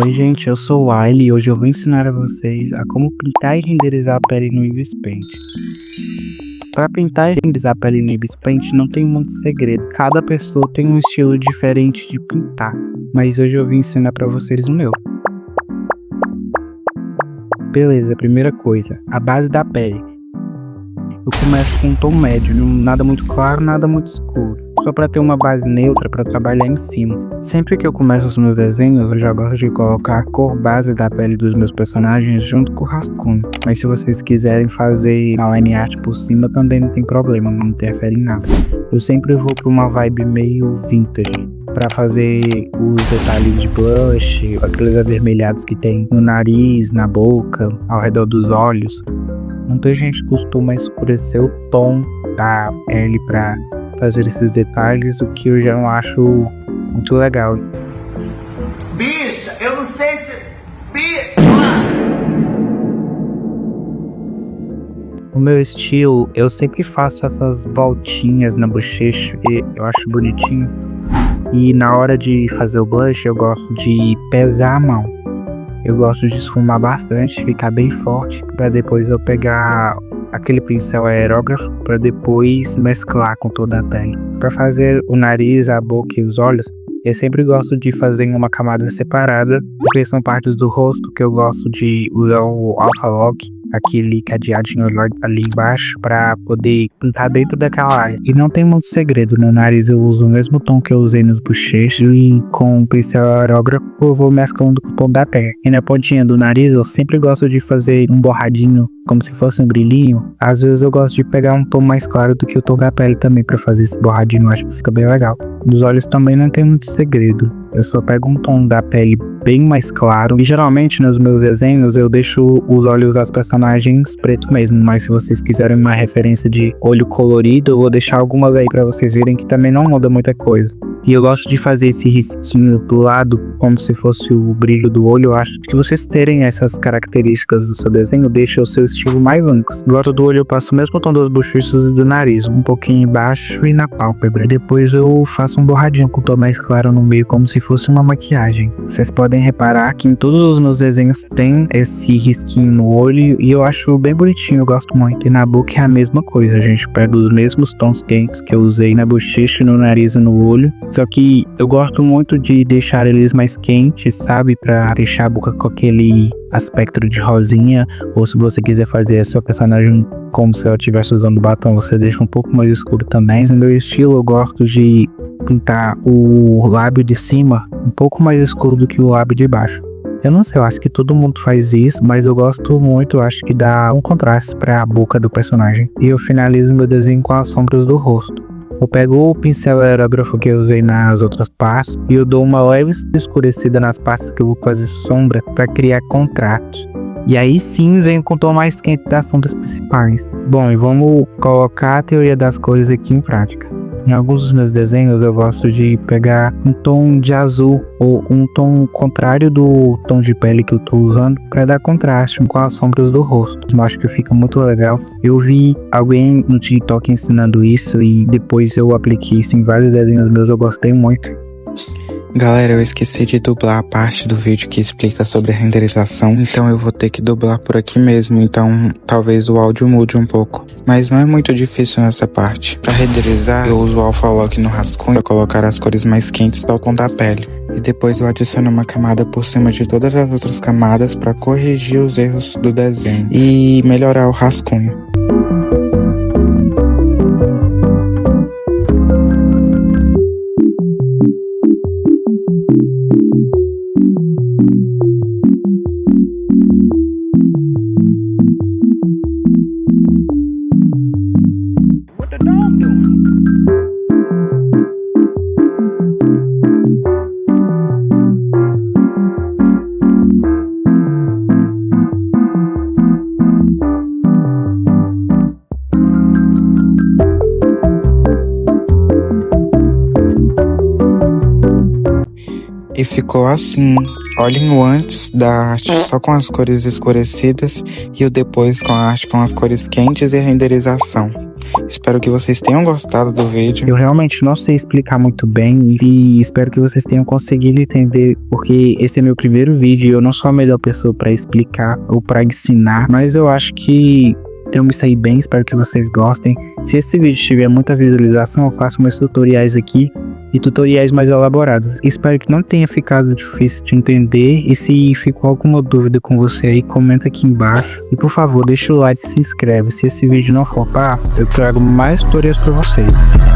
Oi gente, eu sou o Wiley e hoje eu vou ensinar a vocês a como pintar e renderizar a pele no Ibis Paint. Para pintar e renderizar a pele no Ibis Paint não tem muito segredo, cada pessoa tem um estilo diferente de pintar, mas hoje eu vim ensinar para vocês o meu. Beleza, primeira coisa, a base da pele. Eu começo com um tom médio, nada muito claro, nada muito escuro, só para ter uma base neutra para trabalhar em cima. Sempre que eu começo os meus desenhos, eu já gosto de colocar a cor base da pele dos meus personagens junto com o rascunho. Mas se vocês quiserem fazer a line art por cima, também não tem problema, não interfere em nada. Eu sempre vou para uma vibe meio vintage, para fazer os detalhes de blush, aqueles avermelhados que tem no nariz, na boca, ao redor dos olhos. Muita gente costuma escurecer o tom da pele para fazer esses detalhes, o que eu já não acho muito legal. Bicha, eu não sei se... O meu estilo, eu sempre faço essas voltinhas na bochecha, que eu acho bonitinho. E na hora de fazer o blush, eu gosto de pesar a mão. Eu gosto de esfumar bastante, ficar bem forte, para depois eu pegar aquele pincel aerógrafo para depois mesclar com toda a pele. Para fazer o nariz, a boca e os olhos, eu sempre gosto de fazer em uma camada separada, porque são partes do rosto que eu gosto de usar o Alpha Lock, aquele cadeadinho ali embaixo, para poder pintar dentro daquela área. E não tem muito segredo, no nariz eu uso o mesmo tom que eu usei nos bochechos e com o pincel aerógrafo eu vou mesclando com o tom da pele. E na pontinha do nariz eu sempre gosto de fazer um borradinho, como se fosse um brilhinho. Às vezes eu gosto de pegar um tom mais claro do que o tom da pele também para fazer esse borradinho, eu acho que fica bem legal. Nos olhos também não tem muito segredo. Eu só pego um tom da pele bem mais claro. E geralmente nos meus desenhos eu deixo os olhos das personagens preto mesmo. Mas se vocês quiserem uma referência de olho colorido, eu vou deixar algumas aí pra vocês verem que também não muda muita coisa. E eu gosto de fazer esse risquinho do lado, como se fosse o brilho do olho. Eu acho que vocês terem essas características do seu desenho deixa o seu estilo mais único. Do lado do olho eu passo o mesmo tom das bochechas e do nariz, um pouquinho embaixo e na pálpebra. Depois eu faço um borradinho com tom mais claro no meio, como se fosse uma maquiagem. Vocês podem reparar que em todos os meus desenhos tem esse risquinho no olho e eu acho bem bonitinho, eu gosto muito. E na boca é a mesma coisa, a gente pega os mesmos tons quentes que eu usei na bochecha, no nariz e no olho. Só que eu gosto muito de deixar eles mais quentes, sabe? Pra deixar a boca com aquele aspecto de rosinha. Ou se você quiser fazer a sua personagem como se ela estivesse usando batom, você deixa um pouco mais escuro também. No meu estilo, eu gosto de pintar o lábio de cima um pouco mais escuro do que o lábio de baixo. Eu não sei, eu acho que todo mundo faz isso, mas eu gosto muito, eu acho que dá um contraste pra boca do personagem. E eu finalizo meu desenho com as sombras do rosto. Eu pego o pincel aerógrafo que eu usei nas outras partes e eu dou uma leve escurecida nas partes que eu vou fazer sombra para criar contraste. E aí sim venho com o tom mais quente das sombras principais. Bom, e vamos colocar a teoria das cores aqui em prática. Em alguns dos meus desenhos eu gosto de pegar um tom de azul ou um tom contrário do tom de pele que eu tô usando para dar contraste com as sombras do rosto. Eu acho que fica muito legal. Eu vi alguém no TikTok ensinando isso e depois eu apliquei isso em vários desenhos meus, eu gostei muito. Galera, eu esqueci de dublar a parte do vídeo que explica sobre a renderização, então eu vou ter que dublar por aqui mesmo, então talvez o áudio mude um pouco. Mas não é muito difícil nessa parte. Para renderizar, eu uso o Alpha Lock no rascunho para colocar as cores mais quentes do tom da pele. E depois eu adiciono uma camada por cima de todas as outras camadas para corrigir os erros do desenho e melhorar o rascunho. E ficou assim, olhem o antes da arte só com as cores escurecidas e o depois com a arte com as cores quentes e a renderização. Espero que vocês tenham gostado do vídeo. Eu realmente não sei explicar muito bem e espero que vocês tenham conseguido entender, porque esse é meu primeiro vídeo e eu não sou a melhor pessoa para explicar ou para ensinar, mas eu acho que eu me saí bem, espero que vocês gostem. Se esse vídeo tiver muita visualização, eu faço meus tutoriais aqui e tutoriais mais elaborados. Espero que não tenha ficado difícil de entender, e se ficou alguma dúvida com você aí, comenta aqui embaixo. E por favor, deixa o like e se inscreve. Se esse vídeo não flopar, eu trago mais tutoriais para vocês.